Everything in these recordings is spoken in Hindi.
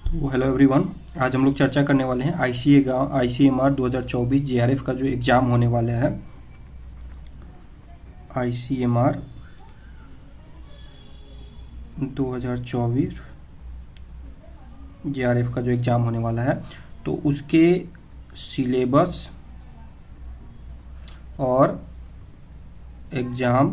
तो हेलो एवरीवन, आज हम लोग चर्चा करने वाले हैं ICMR 2024 JRF का जो एग्ज़ाम होने वाला है। ICMR 2024 JRF का जो एग्ज़ाम होने वाला है, तो उसके सिलेबस और एग्ज़ाम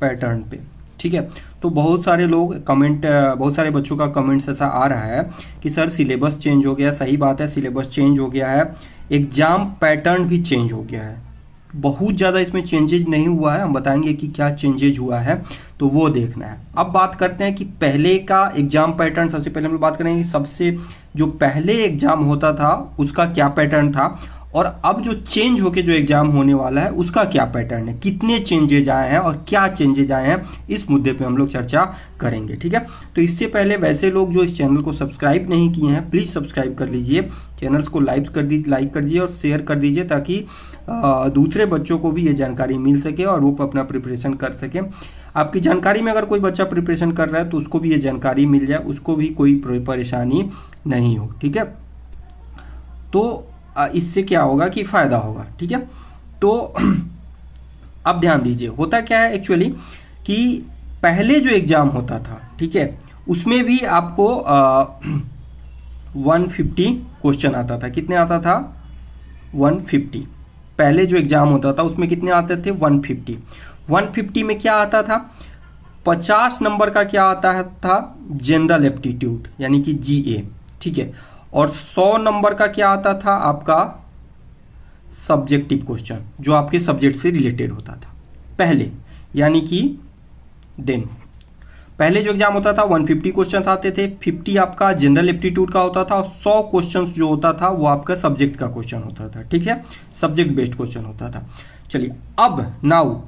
पैटर्न पे, ठीक है। तो बहुत सारे बच्चों का कमेंट्स ऐसा आ रहा है कि सर सिलेबस चेंज हो गया। सही बात है, सिलेबस चेंज हो गया है, एग्जाम पैटर्न भी चेंज हो गया है। बहुत ज़्यादा इसमें चेंजेज नहीं हुआ है, हम बताएंगे कि क्या चेंजेज हुआ है, तो वो देखना है। अब बात करते हैं कि पहले का एग्जाम पैटर्न। सबसे पहले हम लोग बात करेंगे कि सबसे जो पहले एग्जाम होता था उसका क्या पैटर्न था, और अब जो चेंज होके जो एग्जाम होने वाला है उसका क्या पैटर्न है, कितने चेंजेज आए हैं और क्या चेंजेज आए हैं, इस मुद्दे पे हम लोग चर्चा करेंगे, ठीक है। तो इससे पहले वैसे लोग जो इस चैनल को सब्सक्राइब नहीं किए हैं, प्लीज़ सब्सक्राइब कर लीजिए, चैनल्स को लाइक कर दीजिए और शेयर कर दीजिए, ताकि दूसरे बच्चों को भी ये जानकारी मिल सके और वो अपना प्रिपरेशन कर सकें। आपकी जानकारी में अगर कोई बच्चा प्रिपरेशन कर रहा है तो उसको भी ये जानकारी मिल जाए, उसको भी कोई परेशानी नहीं हो, ठीक है। तो इससे क्या होगा कि फ़ायदा होगा, ठीक है। तो अब ध्यान दीजिए, होता क्या है एक्चुअली कि पहले जो एग्ज़ाम होता था, ठीक है, उसमें भी आपको 150 क्वेश्चन आता था। कितने आता था? 150। पहले जो एग्ज़ाम होता था उसमें कितने आते थे? 150। 150 में क्या आता था? 50 नंबर का क्या आता था? जनरल एप्टीट्यूड यानी कि GA, ठीक है। और 100 नंबर का क्या आता था? आपका सब्जेक्टिव क्वेश्चन, जो आपके सब्जेक्ट से रिलेटेड होता था पहले, यानी कि देन पहले जो एग्जाम होता था 150 क्वेश्चन आते थे। 50 आपका जनरल एप्टीट्यूड का होता था और 100 क्वेश्चन जो होता था वो आपका सब्जेक्ट का क्वेश्चन होता था, ठीक है, सब्जेक्ट बेस्ड क्वेश्चन होता था। चलिए, अब नाउ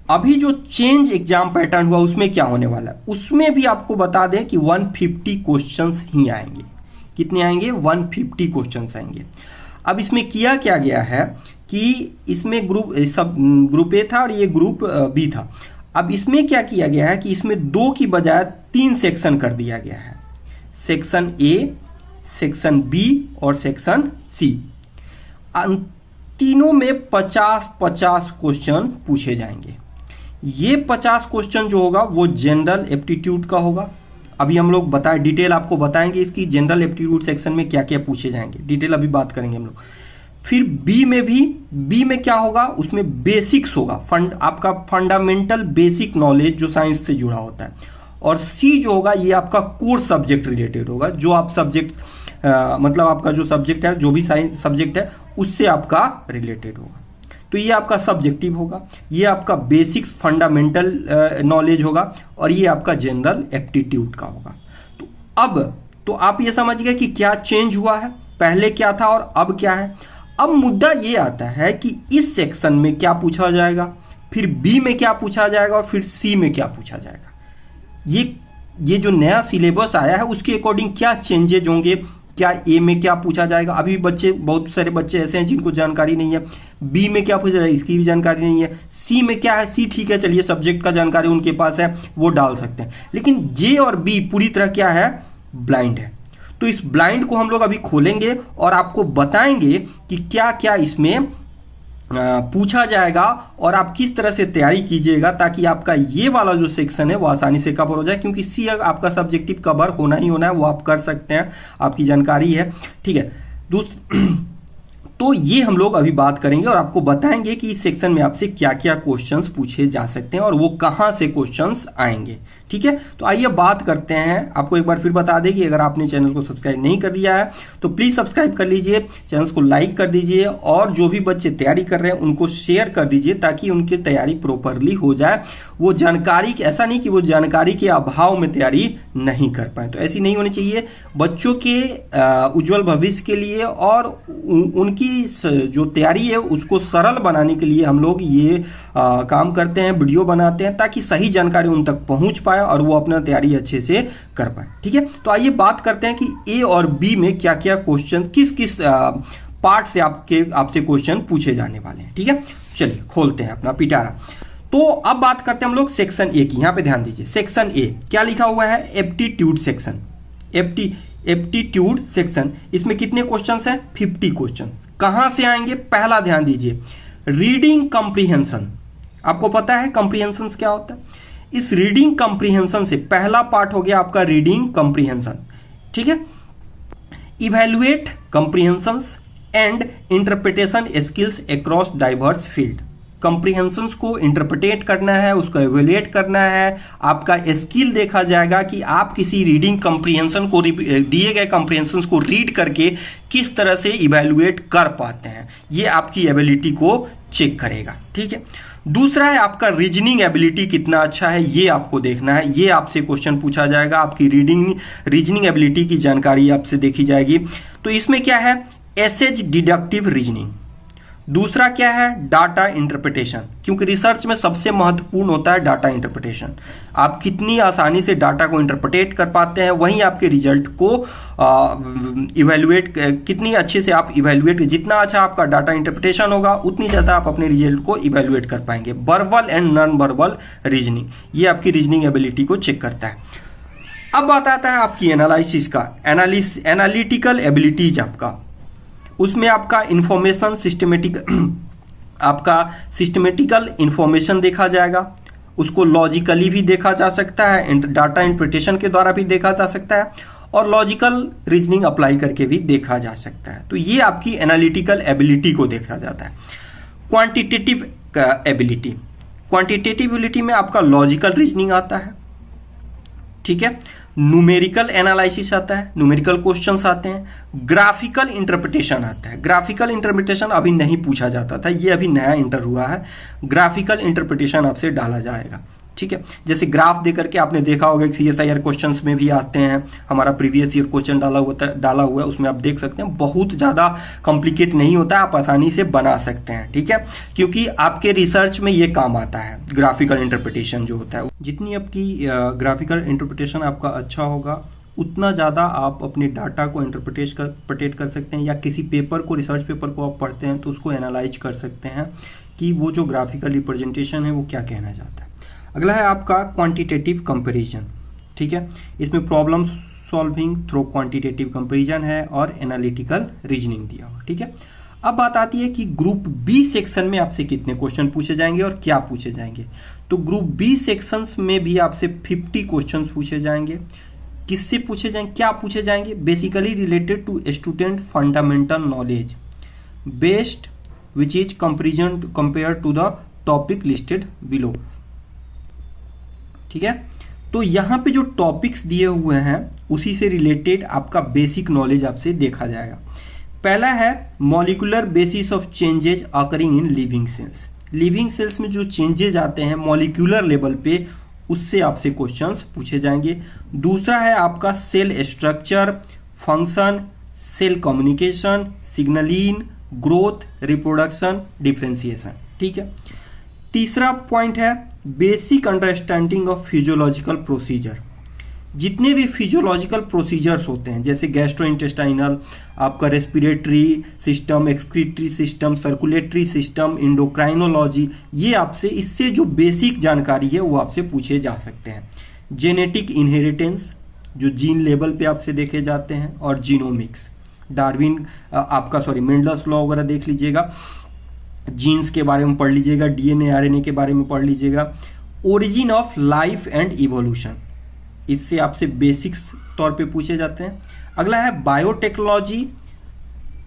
अभी जो चेंज एग्जाम पैटर्न हुआ उसमें क्या होने वाला है, उसमें भी आपको बता दें कि 150 क्वेश्चंस ही आएंगे। कितने आएंगे? 150 क्वेश्चंस आएंगे। अब इसमें किया क्या गया है कि इसमें ग्रुप ए था और ये ग्रुप बी था। अब इसमें क्या किया गया है कि इसमें 2 की बजाय 3 सेक्शन कर दिया गया है, सेक्शन ए, सेक्शन बी और सेक्शन सी। तीनों में 50-50 क्वेश्चन पूछे जाएंगे। ये 50 क्वेश्चन जो होगा वो जनरल एप्टीट्यूड का होगा। अभी हम लोग डिटेल आपको बताएंगे इसकी, जनरल एप्टीट्यूड सेक्शन में क्या क्या पूछे जाएंगे, डिटेल अभी बात करेंगे हम लोग। फिर बी में क्या होगा? उसमें बेसिक्स होगा, आपका फंडामेंटल बेसिक नॉलेज जो साइंस से जुड़ा होता है। और सी जो होगा ये आपका कोर सब्जेक्ट रिलेटेड होगा, जो आप सब्जेक्ट मतलब आपका जो सब्जेक्ट है, जो भी साइंस सब्जेक्ट है उससे आपका रिलेटेड होगा। तो ये आपका सब्जेक्टिव होगा, ये आपका बेसिक्स फंडामेंटल नॉलेज होगा और ये आपका जनरल एप्टीट्यूड का होगा। तो अब तो आप ये समझ गए कि क्या चेंज हुआ है, पहले क्या था और अब क्या है। अब मुद्दा ये आता है कि इस सेक्शन में क्या पूछा जाएगा, फिर बी में क्या पूछा जाएगा और फिर सी में क्या पूछा जाएगा। ये जो नया सिलेबस आया है उसके अकॉर्डिंग क्या चेंजेज होंगे, क्या ए में क्या पूछा जाएगा। अभी बहुत सारे बच्चे ऐसे हैं जिनको जानकारी नहीं है। बी में क्या पूछा जाएगा, इसकी भी जानकारी नहीं है। सी में क्या है, सी ठीक है, चलिए सब्जेक्ट का जानकारी उनके पास है, वो डाल सकते हैं। लेकिन जे और बी पूरी तरह क्या है, ब्लाइंड है। तो इस ब्लाइंड को हम लोग अभी खोलेंगे और आपको बताएंगे कि क्या क्या इसमें पूछा जाएगा और आप किस तरह से तैयारी कीजिएगा, ताकि आपका ये वाला जो सेक्शन है वो आसानी से कवर हो जाए। क्योंकि सी आपका सब्जेक्टिव कवर होना ही होना है, वो आप कर सकते हैं, आपकी जानकारी है, ठीक है। तो ये हम लोग अभी बात करेंगे और आपको बताएंगे कि इस सेक्शन में आपसे क्या क्या क्वेश्चंस पूछे जा सकते हैं और वो कहां से क्वेश्चंस आएंगे, ठीक है। तो आइए बात करते हैं। आपको एक बार फिर बता दें कि अगर आपने चैनल को सब्सक्राइब नहीं कर दिया है तो प्लीज़ सब्सक्राइब कर लीजिए, चैनल को लाइक कर दीजिए और जो भी बच्चे तैयारी कर रहे हैं उनको शेयर कर दीजिए, ताकि उनकी तैयारी प्रॉपरली हो जाए। वो जानकारी, ऐसा नहीं कि वो जानकारी के अभाव में तैयारी नहीं कर पाए, तो ऐसी नहीं होनी चाहिए। बच्चों के उज्जवल भविष्य के लिए और उनकी जो तैयारी है उसको सरल बनाने के लिए हम लोग ये काम करते हैं, वीडियो बनाते हैं, ताकि सही जानकारी उन तक पहुंच पाए और वो अपना तैयारी अच्छे से कर पाए, ठीक है। तो आइए बात करते हैं कि ए और बी में क्या क्या क्वेश्चन, किस किस पार्ट से आपसे क्वेश्चन पूछे जाने वाले हैं, ठीक है। चलिए खोलते हैं अपना पिटारा। तो अब बात करते हैं हम लोग सेक्शन ए की। यहां पे ध्यान दीजिए, सेक्शन ए क्या लिखा हुआ है, एप्टीट्यूड सेक्शन। एप्टीट्यूड सेक्शन, इसमें कितने क्वेश्चंस हैं, 50 क्वेश्चंस। कहां से आएंगे, पहला ध्यान दीजिए, रीडिंग कॉम्प्रिहेंशन। आपको पता है कॉम्प्रिहेंशन क्या होता है। इस रीडिंग कॉम्प्रिहेंशन से पहला पार्ट हो गया आपका रीडिंग कॉम्प्रिहेंशन, ठीक है। Evaluate comprehensions and interpretation skills across diverse field. Comprehensions को इंटरप्रिटेट करना है, उसको एवेल्युएट करना है, आपका स्किल देखा जाएगा कि आप किसी रीडिंग कॉम्प्रिहेंशन को, दिए गए कॉम्प्रिहेंशंस को रीड करके किस तरह से इवैल्यूएट कर पाते हैं, ये आपकी एबिलिटी को चेक करेगा, ठीक है। दूसरा है आपका रीजनिंग एबिलिटी कितना अच्छा है, ये आपको देखना है। ये आपसे क्वेश्चन पूछा जाएगा, आपकी रीजनिंग एबिलिटी की जानकारी आपसे देखी जाएगी। तो इसमें क्या है, एसएच डिडक्टिव रीजनिंग। दूसरा क्या है, डाटा इंटरप्रिटेशन, क्योंकि रिसर्च में सबसे महत्वपूर्ण होता है डाटा इंटरप्रिटेशन। आप कितनी आसानी से डाटा को इंटरप्रिटेट कर पाते हैं, वहीं आपके रिजल्ट को इवैल्यूएट, कितनी अच्छे से आप इवैल्यूएट, जितना अच्छा आपका डाटा इंटरप्रिटेशन होगा उतनी ज़्यादा आप अपने रिजल्ट को इवैल्यूएट कर पाएंगे। Verbal and non verbal reasoning, ये आपकी रीजनिंग एबिलिटी को चेक करता है। अब बात आता है आपकी एनालिसिस का, एनालिटिकल एबिलिटीज आपका, उसमें आपका इंफॉर्मेशन सिस्टमेटिकल इंफॉर्मेशन देखा जाएगा, उसको लॉजिकली भी देखा जा सकता है, डाटा इंटरप्रिटेशन के द्वारा भी देखा जा सकता है, और लॉजिकल रीजनिंग अप्लाई करके भी देखा जा सकता है। तो ये आपकी एनालिटिकल एबिलिटी को देखा जाता है। क्वांटिटेटिव एबिलिटी, क्वांटिटेटिव एबिलिटी में आपका लॉजिकल रीजनिंग आता है, ठीक है। न्यूमेरिकल एनालिसिस आता है, न्यूमेरिकल क्वेश्चंस आते हैं। ग्राफिकल इंटरप्रिटेशन आता है। ग्राफिकल इंटरप्रिटेशन अभी नहीं पूछा जाता था, ये अभी नया इंटर हुआ है। ग्राफिकल इंटरप्रिटेशन आपसे डाला जाएगा, ठीक है। जैसे ग्राफ देकर के आपने देखा होगा कि CSIR क्वेश्चंस में भी आते हैं, हमारा प्रीवियस ईयर क्वेश्चन डाला हुआ है, उसमें आप देख सकते हैं बहुत ज़्यादा कॉम्प्लिकेट नहीं होता है, आप आसानी से बना सकते हैं, ठीक है। क्योंकि आपके रिसर्च में ये काम आता है ग्राफिकल इंटरप्रिटेशन जो होता है। जितनी आपकी ग्राफिकल इंटरप्रिटेशन आपका अच्छा होगा, उतना ज़्यादा आप अपने डाटा को इंटरप्रिटेट कर सकते हैं, या किसी पेपर को, रिसर्च पेपर को आप पढ़ते हैं तो उसको एनालाइज कर सकते हैं कि वो जो ग्राफिकल रिप्रेजेंटेशन है वो क्या कहना चाहता है। अगला है आपका क्वांटिटेटिव कंपैरिजन, ठीक है। इसमें problem solving through quantitative comparison है और एनालिटिकल रीजनिंग दिया हुआ, ठीक है। अब बात आती है कि ग्रुप बी सेक्शन में आपसे कितने क्वेश्चन पूछे जाएंगे और क्या पूछे जाएंगे। तो ग्रुप बी सेक्शंस में भी आपसे 50 क्वेश्चन पूछे जाएंगे। किससे पूछे जाएंगे, क्या पूछे जाएंगे, basically related to student fundamental knowledge based which is comparison compare to the topic listed below, ठीक है। तो यहां पे जो टॉपिक्स दिए हुए हैं उसी से रिलेटेड आपका बेसिक नॉलेज आपसे देखा जाएगा। पहला है molecular basis of changes occurring in living cells. Living cells में जो चेंजेज आते हैं मॉलिक्यूलर लेवल पे, उससे आपसे क्वेश्चंस पूछे जाएंगे। दूसरा है आपका cell structure, function, cell communication, signaling, growth, reproduction, differentiation, ठीक है। तीसरा पॉइंट है basic understanding of physiological procedure. जितने भी फिजियोलॉजिकल प्रोसीजर्स होते हैं, जैसे गैस्ट्रोइंटेस्टाइनल, आपका respiratory system, excretory system, circulatory system, endocrinology, ये आपसे, इससे जो बेसिक जानकारी है वो आपसे पूछे जा सकते हैं। जेनेटिक इनहेरिटेंस, जो जीन लेवल पे आपसे देखे जाते हैं, और जीनोमिक्स, डार्विन आपका मेंडल्स लॉ वगैरह देख लीजिएगा, जीन्स के बारे में पढ़ लीजिएगा, DNA RNA के बारे में पढ़ लीजिएगा। Origin of life and evolution, इससे आपसे बेसिक्स तौर पे पूछे जाते हैं। अगला है biotechnology,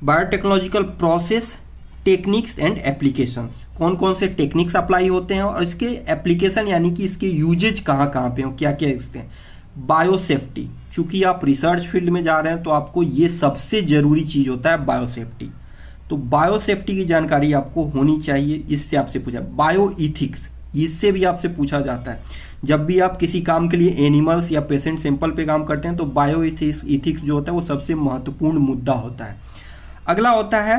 biotechnological process, techniques and applications. कौन कौन से टेक्निक्स अप्लाई होते हैं और इसके एप्लीकेशन यानी कि इसके यूजेज कहाँ कहाँ पे हो, क्या क्या इसके हैं। बायोसेफ्टी, चूंकि आप रिसर्च फील्ड में जा रहे हैं तो आपको ये सबसे जरूरी चीज होता है बायोसेफ्टी। तो बायोसेफ्टी की जानकारी आपको होनी चाहिए, इससे आपसे पूछा। बायो इथिक्स, इससे भी आपसे पूछा जाता है। जब भी आप किसी काम के लिए एनिमल्स या पेशेंट सैंपल पे काम करते हैं तो बायो इथिक्स जो होता है वो सबसे महत्वपूर्ण मुद्दा होता है। अगला होता है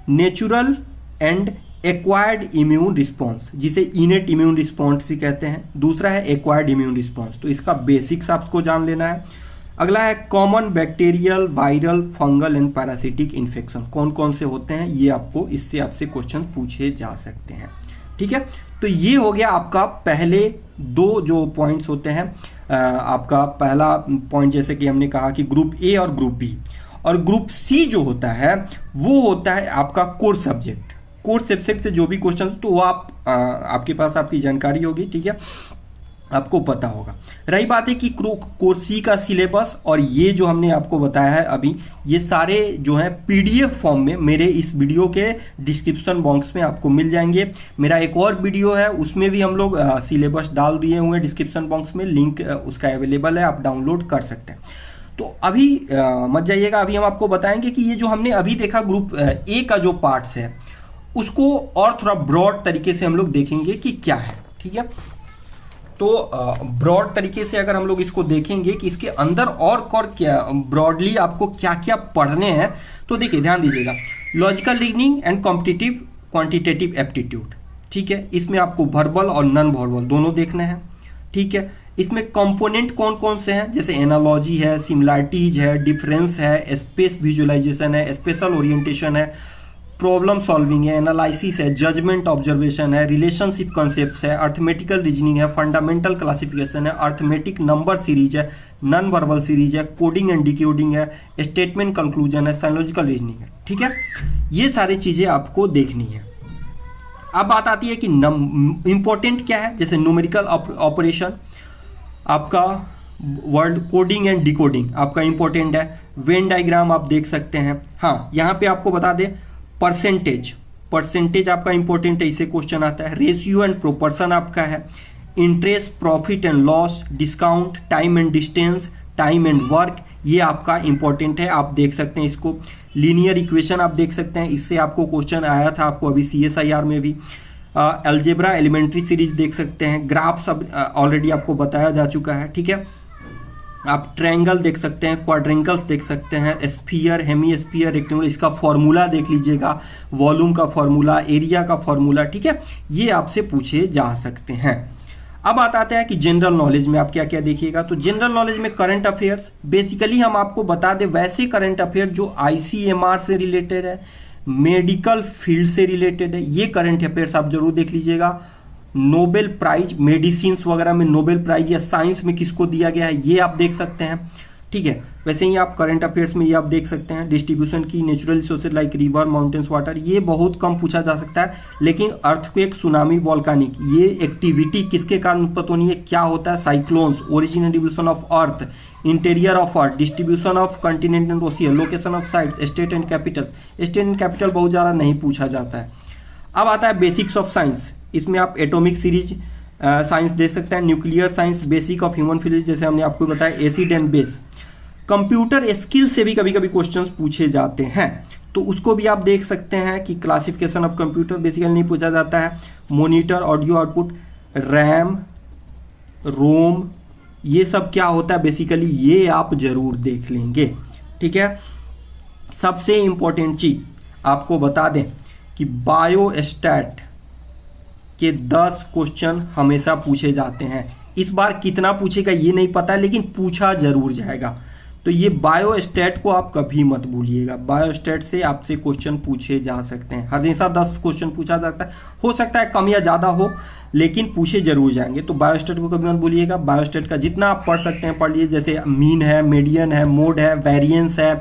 natural and acquired immune response, जिसे इनेट इम्यून रिस्पॉन्स भी कहते हैं। दूसरा है एक्वायर्ड इम्यून रिस्पॉन्स, तो इसका बेसिक्स आपको जान लेना है। अगला है common bacterial, viral, fungal and parasitic infection, कौन कौन से होते हैं ये आपको, इससे आपसे क्वेश्चन पूछे जा सकते हैं, ठीक है। तो ये हो गया आपका पहले दो जो पॉइंट्स होते हैं। आपका पहला पॉइंट जैसे कि हमने कहा कि ग्रुप ए और ग्रुप बी, और ग्रुप सी जो होता है वो होता है आपका कोर सब्जेक्ट। कोर सब्जेक्ट से जो भी क्वेश्चन तो वो आपके पास आपकी जानकारी होगी, ठीक है, आपको पता होगा। रही बात है कि कोर सी का सिलेबस और ये जो हमने आपको बताया है अभी, ये सारे जो हैं पीडीएफ फॉर्म में मेरे इस वीडियो के डिस्क्रिप्शन बॉक्स में आपको मिल जाएंगे। मेरा एक और वीडियो है उसमें भी हम लोग सिलेबस डाल दिए हुए हैं डिस्क्रिप्शन बॉक्स में, लिंक उसका अवेलेबल है, आप डाउनलोड कर सकते हैं। तो अभी मत जाइएगा, अभी हम आपको बताएंगे कि ये जो हमने अभी देखा ग्रुप ए का जो पार्ट्स है उसको और थोड़ा ब्रॉड तरीके से हम लोग देखेंगे कि क्या है, ठीक है। तो ब्रॉड तरीके से अगर हम लोग इसको देखेंगे कि इसके अंदर और क्या ब्रॉडली आपको क्या क्या पढ़ने हैं, तो देखिए ध्यान दीजिएगा, logical reasoning and competitive quantitative aptitude, ठीक है, इसमें आपको वर्बल और नॉन वर्बल दोनों देखने हैं, ठीक है। इसमें कंपोनेंट कौन कौन से हैं, जैसे एनालॉजी है, सिमिलैरिटीज है, डिफरेंस है, स्पेस विजुअलाइजेशन है, स्पेशल ओरिएंटेशन है, प्रॉब्लम सॉल्विंग है, एनालिसिस है, जजमेंट ऑब्जर्वेशन है, रिलेशनशिप कॉन्सेप्ट्स है, अर्थमेटिकल रीजनिंग है, फंडामेंटल क्लासिफिकेशन है, अर्थमेटिक नंबर सीरीज है, नॉन वर्बल सीरीज है, कोडिंग एंड डिकोडिंग है, स्टेटमेंट कंक्लूजन है, साइकोलॉजिकल रीजनिंग है, ठीक है। ये सारी चीजें आपको देखनी है। अब बात आती है कि इंपॉर्टेंट क्या है, जैसे न्यूमेरिकल ऑपरेशन, आपका वर्ड कोडिंग एंड डिकोडिंग आपका इंपॉर्टेंट है, वेन डायग्राम आप देख सकते हैं। हाँ, यहाँ पे आपको बता दें परसेंटेज आपका इंपॉर्टेंट है, इससे क्वेश्चन आता है। रेशियो एंड प्रोपोर्शन आपका है, interest, profit and loss, discount, time and distance, time and work, ये आपका इंपॉर्टेंट है, आप देख सकते हैं इसको। लीनियर इक्वेशन आप देख सकते हैं, इससे आपको क्वेश्चन आया था आपको अभी CSIR में भी। अलजेब्रा एलिमेंट्री सीरीज देख सकते हैं, ग्राफ्स अब ऑलरेडी आपको बताया जा चुका है, ठीक है। आप ट्रायंगल देख सकते हैं, क्वाड्रेंगल्स देख सकते हैं, स्फीयर, हेमी स्फीयर, रेक्टेंगल, इसका फॉर्मूला देख लीजिएगा, वॉल्यूम का फॉर्मूला, एरिया का फॉर्मूला, ठीक है, ये आपसे पूछे जा सकते हैं। अब आता है कि जनरल नॉलेज में आप क्या क्या देखिएगा, तो जनरल नॉलेज में करंट अफेयर्स, बेसिकली हम आपको बता दें वैसे करंट अफेयर जो ICMR से रिलेटेड है, मेडिकल फील्ड से रिलेटेड है, ये करंट अफेयर्स आप जरूर देख लीजिएगा। नोबेल प्राइज, मेडिसिन वगैरह में नोबेल प्राइज या साइंस में किसको दिया गया है, ये आप देख सकते हैं, ठीक है। वैसे ही आप करंट अफेयर्स में ये आप देख सकते हैं, डिस्ट्रीब्यूशन की natural resources like river, mountains, water, ये बहुत कम पूछा जा सकता है। लेकिन अर्थक्वेक, सुनामी, वॉल्कानिक, ये एक्टिविटी किसके कारण उत्पत्ति होनी है, क्या होता है, cyclones, origin and distribution of earth, interior of earth, distribution of continent and ocean, location of sites, state and capital. State and capital बहुत ज़्यादा नहीं पूछा जाता है। अब आता है बेसिक्स ऑफ साइंस, इसमें आप एटॉमिक सीरीज साइंस देख सकते हैं, nuclear science, basic of human physics, जैसे हमने आपको बताया, acid and base. Computer skill से भी कभी कभी क्वेश्चंस पूछे जाते हैं, तो उसको भी आप देख सकते हैं कि क्लासिफिकेशन ऑफ कंप्यूटर बेसिकली नहीं पूछा जाता है, मॉनिटर, ऑडियो आउटपुट, रैम, रोम, ये सब क्या होता है बेसिकली, ये आप जरूर देख लेंगे, ठीक है। सबसे इंपॉर्टेंट चीज आपको बता दें कि बायोस्टैट के 10 क्वेश्चन हमेशा पूछे जाते हैं। इस बार कितना पूछेगा ये नहीं पता है, लेकिन पूछा जरूर जाएगा। तो ये बायोस्टैट को आप कभी मत भूलिएगा, बायोस्टैट से आपसे क्वेश्चन पूछे जा सकते हैं, हमेशा 10 क्वेश्चन पूछा जाता है, हो सकता है कम या ज़्यादा हो, लेकिन पूछे जरूर जाएंगे। तो बायोस्टैट को कभी मत भूलिएगा। बायोस्टैट का जितना आप पढ़ सकते हैं पढ़ लीजिए, जैसे मीन है, मीडियन है, मोड है, वेरिएंस है,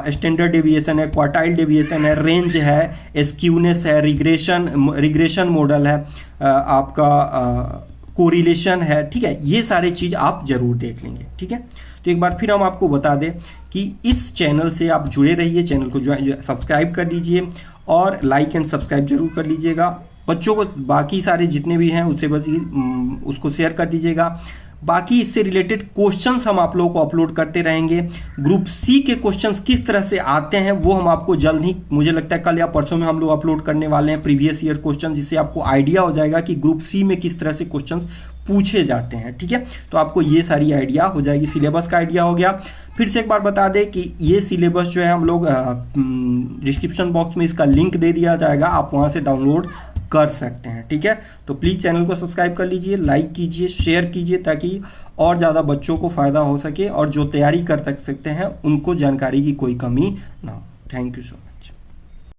स्टैंडर्ड डेविएशन है, क्वार्टाइल डेविएशन है, रेंज है, स्क्यूनेस है, रिग्रेशन मॉडल है, आपका कोरिलेशन है, ठीक है। ये सारे चीज आप जरूर देख लेंगे, ठीक है। तो एक बार फिर हम आपको बता दें कि इस चैनल से आप जुड़े रहिए, चैनल को सब्सक्राइब कर लीजिए और लाइक एंड सब्सक्राइब जरूर कर लीजिएगा। बच्चों को बाकी सारे जितने भी हैं उससे उसको शेयर कर दीजिएगा। बाकी इससे रिलेटेड क्वेश्चंस हम आप लोगों को अपलोड करते रहेंगे। ग्रुप सी के क्वेश्चंस किस तरह से आते हैं वो हम आपको जल्द ही, मुझे लगता है कल या परसों में हम लोग अपलोड करने वाले हैं, प्रीवियस ईयर क्वेश्चन, जिससे आपको आइडिया हो जाएगा कि ग्रुप सी में किस तरह से क्वेश्चंस पूछे जाते हैं, ठीक है। तो आपको ये सारी आइडिया हो जाएगी, सिलेबस का आइडिया हो गया। फिर से एक बार बता दें कि ये सिलेबस जो है हम लोग डिस्क्रिप्शन बॉक्स में इसका लिंक दे दिया जाएगा, आप वहां से डाउनलोड कर सकते हैं, ठीक है। तो प्लीज़ चैनल को सब्सक्राइब कर लीजिए, लाइक कीजिए, शेयर कीजिए, ताकि और ज़्यादा बच्चों को फ़ायदा हो सके और जो तैयारी कर सकते हैं उनको जानकारी की कोई कमी ना हो। Thank you so much.